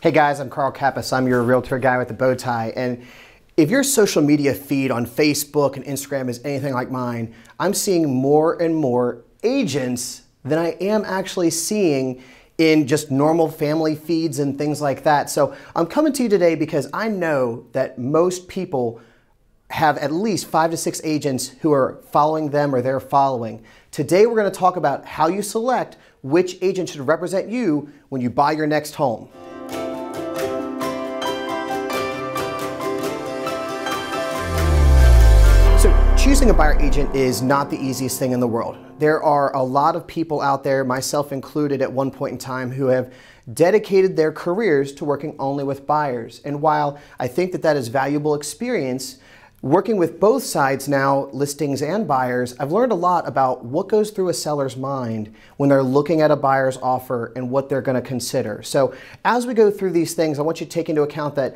Hey guys, I'm Carl Kappas. I'm your realtor guy with the bow tie. And if your social media feed on Facebook and Instagram is anything like mine, I'm seeing more and more agents than I am actually seeing in just normal family feeds and things like that. So I'm coming to you today because I know that most people have at least 5 to 6 agents who are following them or they're following. Today we're going to talk about how you select which agent should represent you when you buy your next home. Choosing a buyer agent is not the easiest thing in the world. There are a lot of people out there, myself included at one point in time, who have dedicated their careers to working only with buyers. And while I think that that is valuable experience, working with both sides now, listings and buyers, I've learned a lot about what goes through a seller's mind when they're looking at a buyer's offer and what they're going to consider. So as we go through these things, I want you to take into account that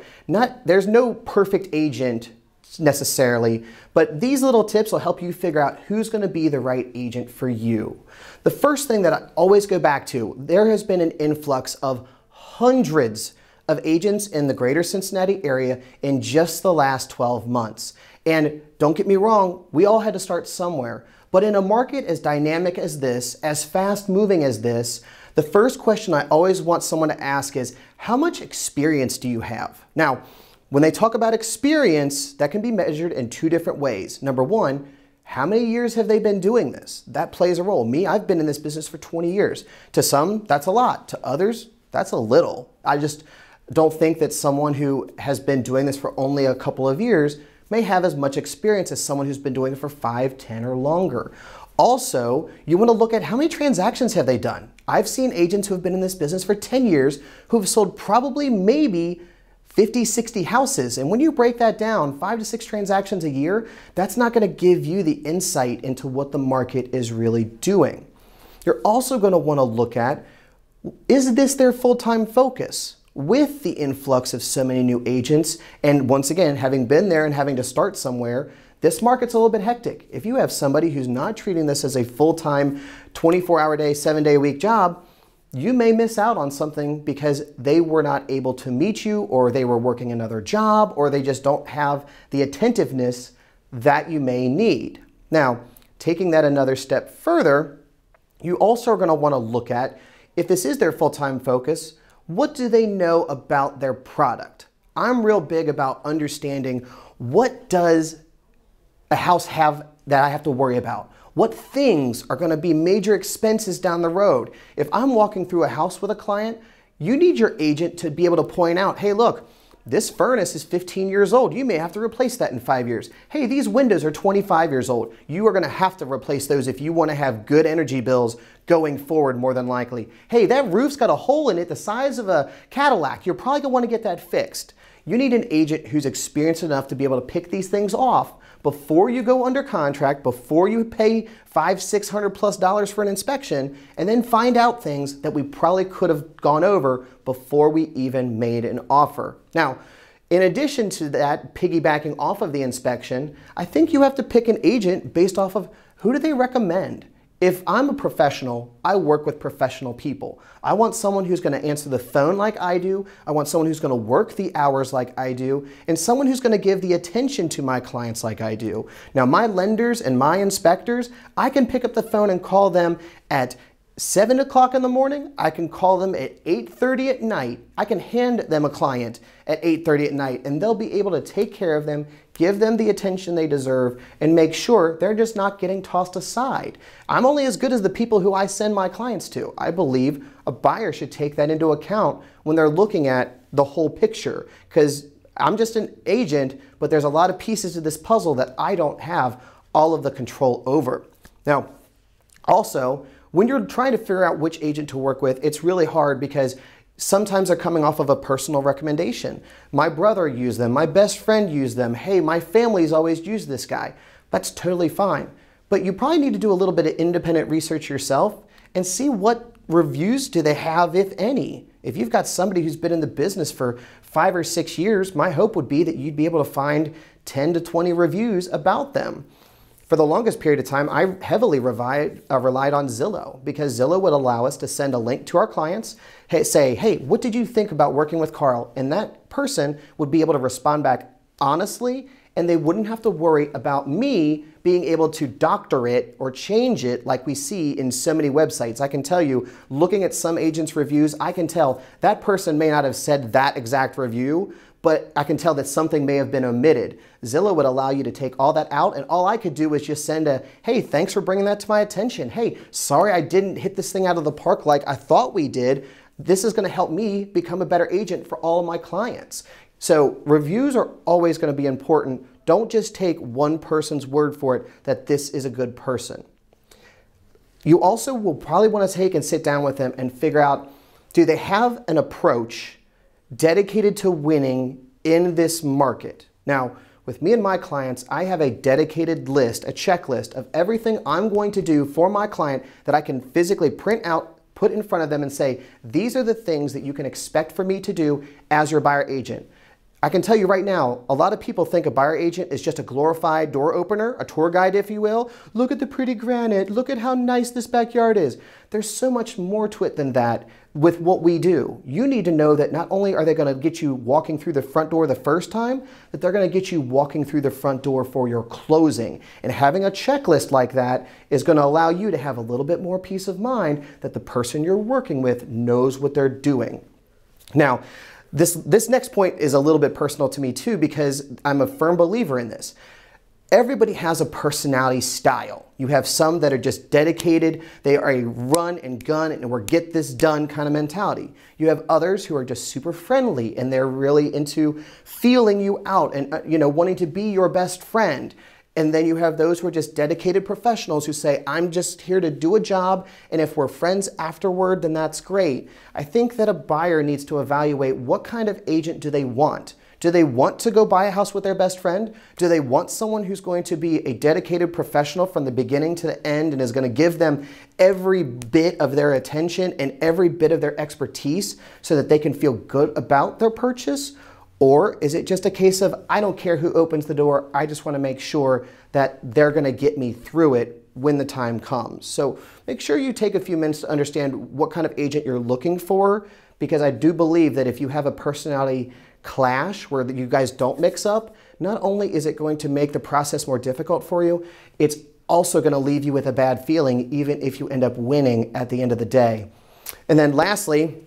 there's no perfect agent necessarily, but these little tips will help you figure out who's going to be the right agent for you. The first thing that I always go back to, there has been an influx of hundreds of agents in the greater Cincinnati area in just the last 12 months. And don't get me wrong, we all had to start somewhere. But in a market as dynamic as this, as fast moving as this, the first question I always want someone to ask is, how much experience do you have? Now, when they talk about experience, that can be measured in 2 different ways. Number one, how many years have they been doing this? That plays a role. Me, I've been in this business for 20 years. To some, that's a lot. To others, that's a little. I just don't think that someone who has been doing this for only a couple of years may have as much experience as someone who's been doing it for 5, 10, or longer. Also, you want to look at how many transactions have they done. I've seen agents who have been in this business for 10 years who've sold probably maybe 50, 60 houses. And when you break that down, 5 to 6 transactions a year, that's not going to give you the insight into what the market is really doing. You're also going to want to look at, is this their full-time focus? With the influx of so many new agents, and once again, having been there and having to start somewhere, this market's a little bit hectic. If you have somebody who's not treating this as a full-time, 24-hour day, 7-day-a-week job, you may miss out on something because they were not able to meet you, or they were working another job, or they just don't have the attentiveness that you may need. Now, taking that another step further, you also are going to want to look at, if this is their full-time focus, what do they know about their product? I'm real big about understanding, what does a house have that I have to worry about? What things are going to be major expenses down the road? If I'm walking through a house with a client, you need your agent to be able to point out, hey, look, this furnace is 15 years old. You may have to replace that in 5 years. Hey, these windows are 25 years old. You are going to have to replace those if you want to have good energy bills going forward, more than likely. Hey, that roof's got a hole in it the size of a Cadillac. You're probably going to want to get that fixed. You need an agent who's experienced enough to be able to pick these things off before you go under contract, before you pay $500-600+ for an inspection, and then find out things that we probably could have gone over before we even made an offer. Now, in addition to that, piggybacking off of the inspection, I think you have to pick an agent based off of, who do they recommend? If I'm a professional, I work with professional people. I want someone who's going to answer the phone like I do. I want someone who's going to work the hours like I do, and someone who's going to give the attention to my clients like I do. Now, my lenders and my inspectors, I can pick up the phone and call them at 7 o'clock in the morning. I can call them at 8:30 at night. I can hand them a client at 8:30 at night, and they'll be able to take care of them, give them the attention they deserve, and make sure they're just not getting tossed aside. I'm only as good as the people who I send my clients to. I believe a buyer should take that into account when they're looking at the whole picture, because I'm just an agent, but there's a lot of pieces to this puzzle that I don't have all of the control over. Now, also, when you're trying to figure out which agent to work with, it's really hard because sometimes they're coming off of a personal recommendation. My brother used them, my best friend used them, hey, my family's always used this guy. That's totally fine. But you probably need to do a little bit of independent research yourself and see what reviews do they have, if any. If you've got somebody who's been in the business for 5 or 6 years, my hope would be that you'd be able to find 10 to 20 reviews about them. For the longest period of time, I heavily relied on Zillow, because Zillow would allow us to send a link to our clients, say, hey, what did you think about working with Carl? And that person would be able to respond back honestly, and they wouldn't have to worry about me being able to doctor it or change it like we see in so many websites. I can tell you, looking at some agents' reviews, I can tell that person may not have said that exact review, but I can tell that something may have been omitted. Zillow would allow you to take all that out, and all I could do was just send a, hey, thanks for bringing that to my attention. Hey, sorry I didn't hit this thing out of the park like I thought we did. This is gonna help me become a better agent for all of my clients. So reviews are always gonna be important. Don't just take one person's word for it that this is a good person. You also will probably wanna take and sit down with them and figure out, do they have an approach dedicated to winning in this market? Now, with me and my clients, I have a dedicated list, a checklist of everything I'm going to do for my client that I can physically print out, put in front of them and say, these are the things that you can expect for me to do as your buyer agent. I can tell you right now, a lot of people think a buyer agent is just a glorified door opener, a tour guide, if you will. Look at the pretty granite. Look at how nice this backyard is. There's so much more to it than that with what we do. You need to know that not only are they going to get you walking through the front door the first time, that they're going to get you walking through the front door for your closing. And having a checklist like that is going to allow you to have a little bit more peace of mind that the person you're working with knows what they're doing. Now, this next point is a little bit personal to me too, because I'm a firm believer in this. Everybody has a personality style. You have some that are just dedicated. They are a run and gun and we're get this done kind of mentality. You have others who are just super friendly and they're really into feeling you out and wanting to be your best friend. And then you have those who are just dedicated professionals who say, I'm just here to do a job, and if we're friends afterward, then that's great. I think that a buyer needs to evaluate what kind of agent do they want. Do they want to go buy a house with their best friend? Do they want someone who's going to be a dedicated professional from the beginning to the end and is going to give them every bit of their attention and every bit of their expertise so that they can feel good about their purchase? Or is it just a case of, I don't care who opens the door, I just want to make sure that they're going to get me through it when the time comes? So make sure you take a few minutes to understand what kind of agent you're looking for, because I do believe that if you have a personality clash where you guys don't mix up, not only is it going to make the process more difficult for you, it's also going to leave you with a bad feeling even if you end up winning at the end of the day. And then lastly,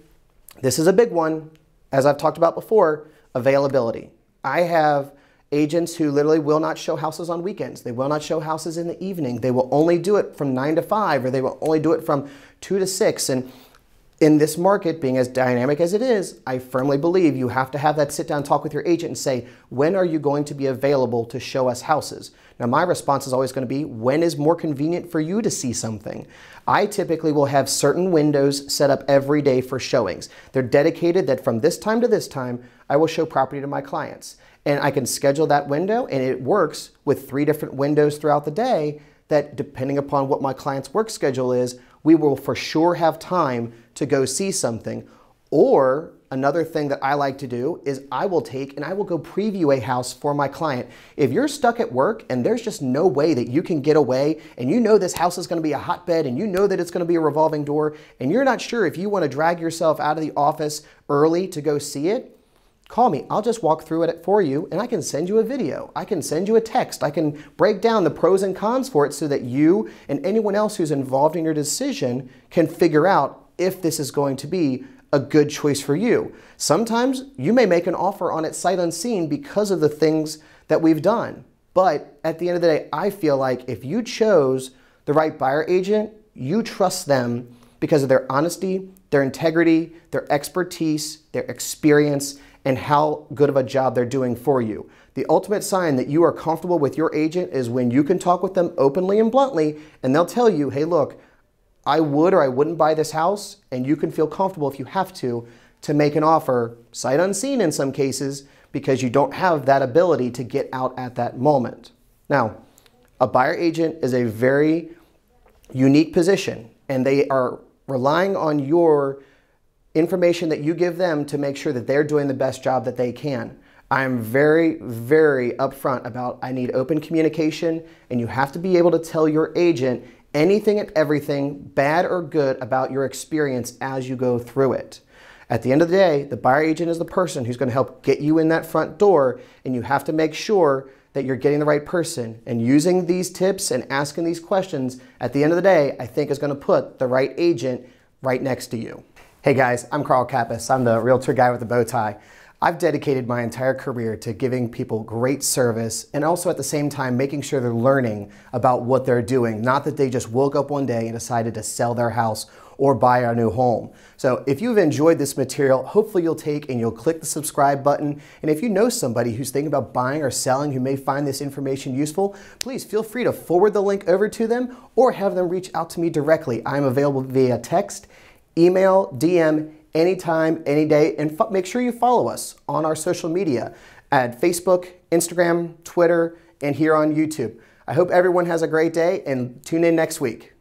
this is a big one, as I've talked about before, availability. I have agents who literally will not show houses on weekends. They will not show houses in the evening. They will only do it from 9 to 5, or they will only do it from 2 to 6. And in this market, being as dynamic as it is, I firmly believe you have to have that sit down talk with your agent and say, when are you going to be available to show us houses? Now, my response is always going to be, when is more convenient for you to see something? I typically will have certain windows set up every day for showings. They're dedicated that from this time to this time, I will show property to my clients. And I can schedule that window, and it works with 3 different windows throughout the day that, depending upon what my client's work schedule is, we will for sure have time to go see something. Or another thing that I like to do is I will take and I will go preview a house for my client. If you're stuck at work and there's just no way that you can get away, and you know this house is going to be a hotbed, and you know that it's going to be a revolving door, and you're not sure if you want to drag yourself out of the office early to go see it, call me. I'll just walk through it for you, and I can send you a video. I can send you a text. I can break down the pros and cons for it so that you and anyone else who's involved in your decision can figure out if this is going to be a good choice for you. Sometimes you may make an offer on it sight unseen because of the things that we've done. But at the end of the day, I feel like if you chose the right buyer agent, you trust them because of their honesty, their integrity, their expertise, their experience, and how good of a job they're doing for you. The ultimate sign that you are comfortable with your agent is when you can talk with them openly and bluntly, and they'll tell you, hey, look, I would or I wouldn't buy this house, and you can feel comfortable if you have to make an offer, sight unseen in some cases, because you don't have that ability to get out at that moment. Now, a buyer agent is a very unique position, and they are relying on your information that you give them to make sure that they're doing the best job that they can. I am very, very upfront about I need open communication, and you have to be able to tell your agent anything and everything, bad or good, about your experience as you go through it. At the end of the day, the buyer agent is the person who's going to help get you in that front door, and you have to make sure that you're getting the right person. And using these tips and asking these questions, at the end of the day, I think is going to put the right agent right next to you. Hey guys, I'm Carl Kappas. I'm the realtor guy with the bow tie. I've dedicated my entire career to giving people great service and also at the same time making sure they're learning about what they're doing, not that they just woke up one day and decided to sell their house or buy a new home. So if you've enjoyed this material, hopefully you'll take and you'll click the subscribe button. And if you know somebody who's thinking about buying or selling who may find this information useful, please feel free to forward the link over to them or have them reach out to me directly. I'm available via text, email, DM, anytime, any day, and make sure you follow us on our social media at Facebook, Instagram, Twitter, and here on YouTube. I hope everyone has a great day and tune in next week.